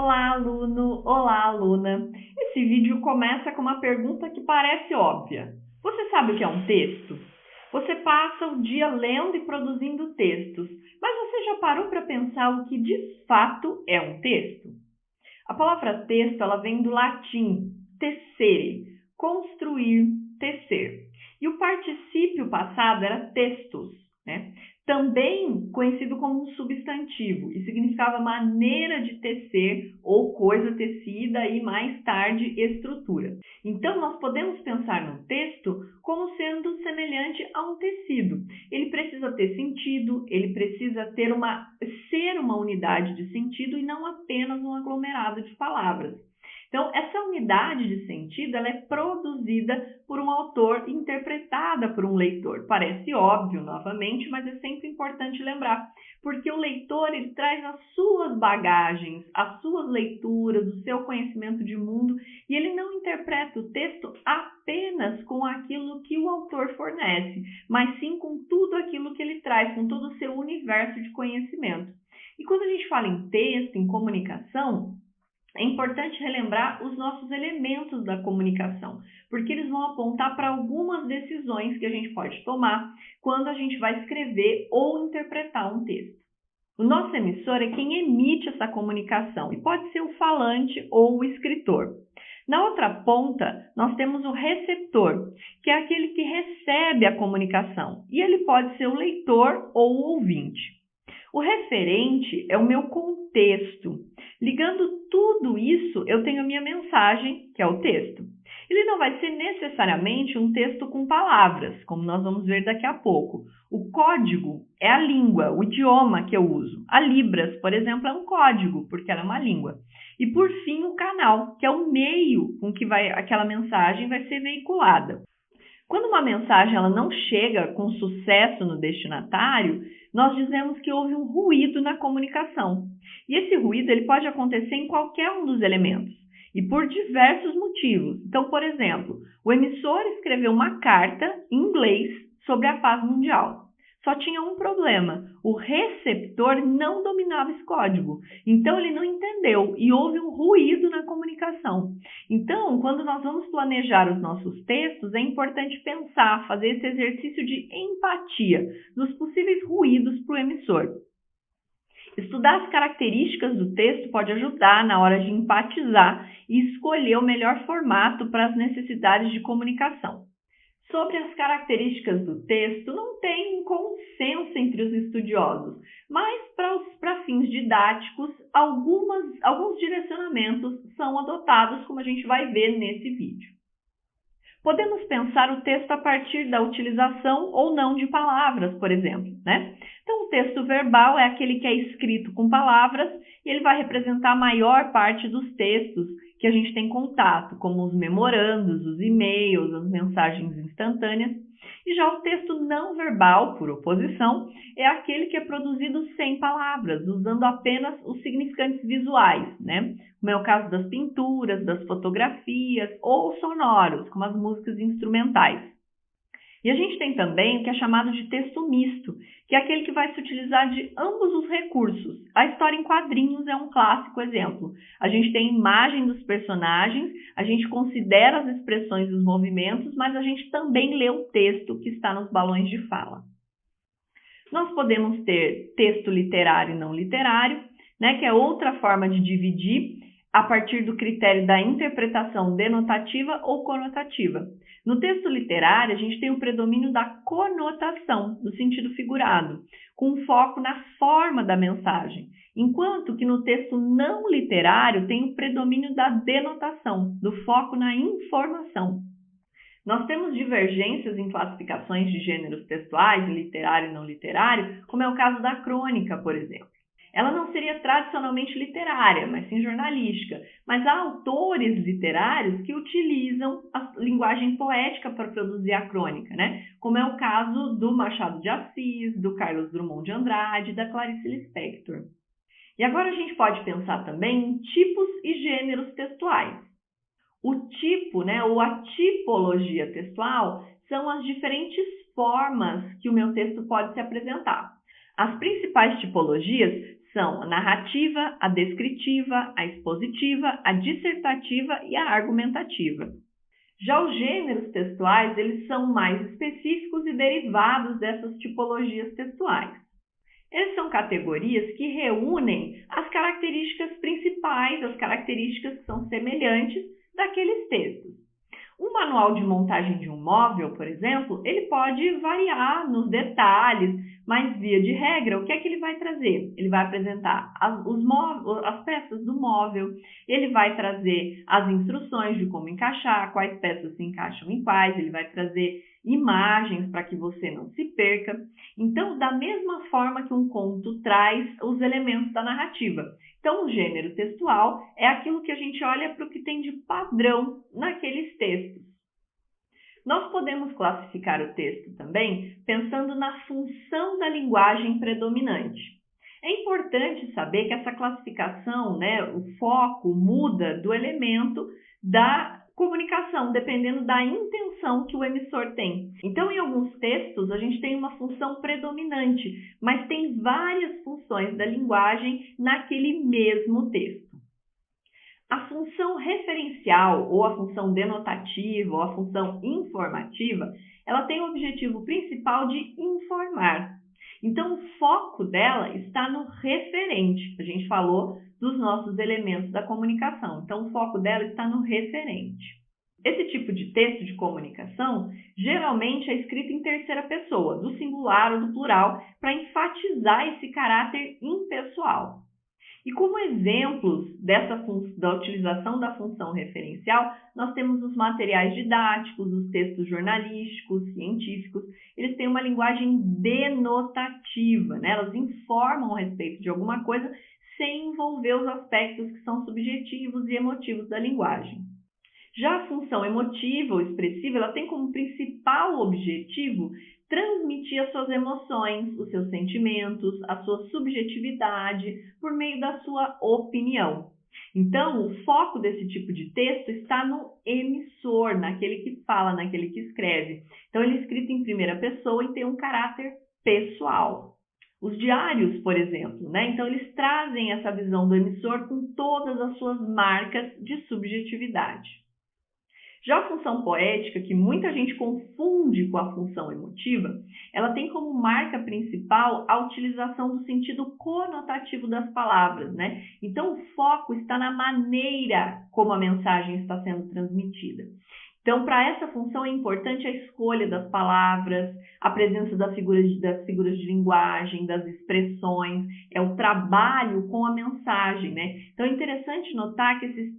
Olá, aluno! Olá, aluna! Esse vídeo começa com uma pergunta que parece óbvia. Você sabe o que é um texto? Você passa o dia lendo e produzindo textos, mas você já parou para pensar o que de fato é um texto? A palavra texto ela vem do latim tecere, construir, tecer. E o particípio passado era textus, né? Também conhecido como um substantivo, e significava maneira de tecer ou coisa tecida e mais tarde estrutura. Então, nós podemos pensar no texto como sendo semelhante a um tecido. Ele precisa ter sentido, ele precisa ser uma unidade de sentido e não apenas um aglomerado de palavras. Então, essa unidade de sentido ela é produzida por um autor e interpretada por um leitor. Parece óbvio, novamente, mas é sempre importante lembrar, porque o leitor ele traz as suas bagagens, as suas leituras, o seu conhecimento de mundo, e ele não interpreta o texto apenas com aquilo que o autor fornece, mas sim com tudo aquilo que ele traz, com todo o seu universo de conhecimento. E quando a gente fala em texto, em comunicação, é importante relembrar os nossos elementos da comunicação, porque eles vão apontar para algumas decisões que a gente pode tomar quando a gente vai escrever ou interpretar um texto. O nosso emissor é quem emite essa comunicação e pode ser o falante ou o escritor. Na outra ponta, nós temos o receptor, que é aquele que recebe a comunicação, e ele pode ser o leitor ou o ouvinte. O referente é o meu contexto. Ligando tudo isso, eu tenho a minha mensagem, que é o texto. Ele não vai ser necessariamente um texto com palavras, como nós vamos ver daqui a pouco. O código é a língua, o idioma que eu uso. A Libras, por exemplo, é um código, porque ela é uma língua. E, por fim, o canal, que é o meio com que aquela mensagem vai ser veiculada. Quando uma mensagem ela não chega com sucesso no destinatário, nós dizemos que houve um ruído na comunicação. E esse ruído ele pode acontecer em qualquer um dos elementos e por diversos motivos. Então, por exemplo, o emissor escreveu uma carta em inglês sobre a paz mundial. Só tinha um problema, o receptor não dominava esse código, então ele não entendeu e houve um ruído na comunicação. Então, quando nós vamos planejar os nossos textos, é importante pensar, fazer esse exercício de empatia nos possíveis ruídos para o emissor. Estudar as características do texto pode ajudar na hora de empatizar e escolher o melhor formato para as necessidades de comunicação. Sobre as características do texto, não tem um consenso entre os estudiosos, mas para fins didáticos, alguns direcionamentos são adotados, como a gente vai ver nesse vídeo. Podemos pensar o texto a partir da utilização ou não de palavras, por exemplo, né? Então, o texto verbal é aquele que é escrito com palavras e ele vai representar a maior parte dos textos que a gente tem contato, como os memorandos, os e-mails, as mensagens instantâneas. E já o texto não verbal, por oposição, é aquele que é produzido sem palavras, usando apenas os significantes visuais, né? Como é o caso das pinturas, das fotografias ou sonoros, como as músicas instrumentais. E a gente tem também o que é chamado de texto misto, que é aquele que vai se utilizar de ambos os recursos. A história em quadrinhos é um clássico exemplo. A gente tem imagem dos personagens, a gente considera as expressões dos movimentos, mas a gente também lê o texto que está nos balões de fala. Nós podemos ter texto literário e não literário, né, que é outra forma de dividir a partir do critério da interpretação denotativa ou conotativa. No texto literário, a gente tem o predomínio da conotação, do sentido figurado, com foco na forma da mensagem, enquanto que no texto não literário tem o predomínio da denotação, do foco na informação. Nós temos divergências em classificações de gêneros textuais, literário e não literário, como é o caso da crônica, por exemplo. Ela não seria tradicionalmente literária, mas sim jornalística. Mas há autores literários que utilizam a linguagem poética para produzir a crônica, né? Como é o caso do Machado de Assis, do Carlos Drummond de Andrade e da Clarice Lispector. E agora a gente pode pensar também em tipos e gêneros textuais. O tipo, né, ou a tipologia textual são as diferentes formas que o meu texto pode se apresentar. As principais tipologias são a narrativa, a descritiva, a expositiva, a dissertativa e a argumentativa. Já os gêneros textuais, eles são mais específicos e derivados dessas tipologias textuais. Eles são categorias que reúnem as características principais, as características que são semelhantes daqueles textos. Um manual de montagem de um móvel, por exemplo, ele pode variar nos detalhes, mas via de regra, o que é que ele vai trazer? Ele vai apresentar as peças do móvel, ele vai trazer as instruções de como encaixar, quais peças se encaixam em quais, ele vai trazer imagens para que você não se perca. Então, da mesma forma que um conto traz os elementos da narrativa. Então, o gênero textual é aquilo que a gente olha para o que tem de padrão naqueles textos. Nós podemos classificar o texto também pensando na função da linguagem predominante. É importante saber que essa classificação, o foco muda do elemento da comunicação, dependendo da intenção que o emissor tem. Então, em alguns textos, a gente tem uma função predominante, mas tem várias funções da linguagem naquele mesmo texto. A função referencial, ou a função denotativa, ou a função informativa, ela tem o objetivo principal de informar. Então, o foco dela está no referente. A gente falou dos nossos elementos da comunicação. Então, o foco dela está no referente. Esse tipo de texto de comunicação geralmente é escrito em terceira pessoa, do singular ou do plural, para enfatizar esse caráter impessoal. E como exemplos da utilização da função referencial, nós temos os materiais didáticos, os textos jornalísticos, científicos. Eles têm uma linguagem denotativa, Elas informam a respeito de alguma coisa sem envolver os aspectos que são subjetivos e emotivos da linguagem. Já a função emotiva ou expressiva, ela tem como principal objetivo transmitir as suas emoções, os seus sentimentos, a sua subjetividade por meio da sua opinião. Então, o foco desse tipo de texto está no emissor, naquele que fala, naquele que escreve. Então, ele é escrito em primeira pessoa e tem um caráter pessoal. Os diários, por exemplo, Então, eles trazem essa visão do emissor com todas as suas marcas de subjetividade. Já a função poética, que muita gente confunde com a função emotiva, ela tem como marca principal a utilização do sentido conotativo das palavras, Então, o foco está na maneira como a mensagem está sendo transmitida. Então, para essa função é importante a escolha das palavras, a presença das figuras de linguagem, das expressões, é o trabalho com a mensagem, Então, é interessante notar que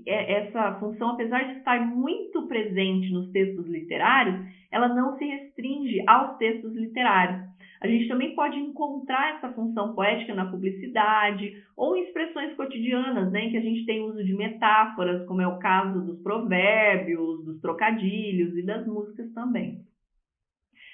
essa função, apesar de estar muito presente nos textos literários, ela não se restringe aos textos literários. A gente também pode encontrar essa função poética na publicidade ou em expressões cotidianas, em que a gente tem uso de metáforas, como é o caso dos provérbios, dos trocadilhos e das músicas também.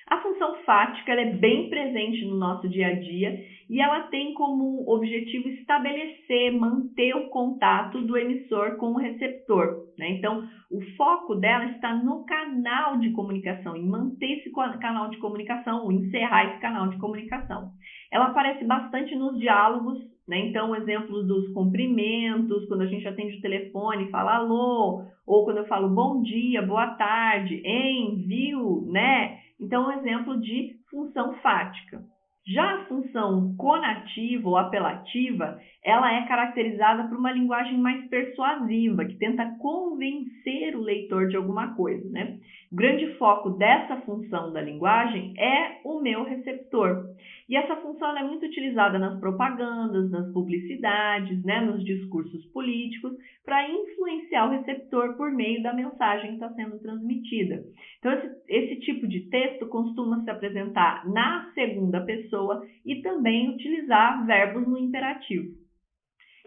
A função fática ela é bem presente no nosso dia a dia e ela tem como objetivo estabelecer, manter o contato do emissor com o receptor, Então, o foco dela está no canal de comunicação, em manter esse canal de comunicação, ou encerrar esse canal de comunicação. Ela aparece bastante nos diálogos, Então, exemplos dos cumprimentos, quando a gente atende o telefone e fala alô, ou quando eu falo bom dia, boa tarde, hein, viu, Então, é um exemplo de função fática. Já a função conativa ou apelativa, ela é caracterizada por uma linguagem mais persuasiva, que tenta convencer o leitor de alguma coisa, O grande foco dessa função da linguagem é o meu receptor. E essa função é muito utilizada nas propagandas, nas publicidades, nos discursos políticos, para influenciar o receptor por meio da mensagem que está sendo transmitida. Então, esse tipo de texto costuma se apresentar na segunda pessoa e também utilizar verbos no imperativo.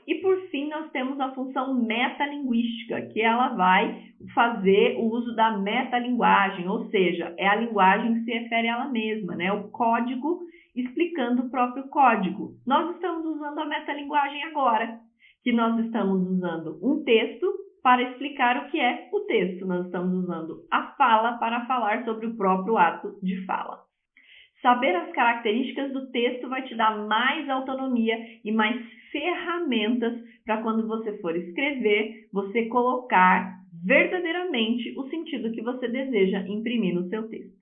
E, por fim, nós temos a função metalinguística, que ela vai fazer o uso da metalinguagem, ou seja, é a linguagem que se refere a ela mesma, o código explicando o próprio código. Nós estamos usando a metalinguagem agora, que nós estamos usando um texto para explicar o que é o texto. Nós estamos usando a fala para falar sobre o próprio ato de fala. Saber as características do texto vai te dar mais autonomia e mais ferramentas para quando você for escrever, você colocar verdadeiramente o sentido que você deseja imprimir no seu texto.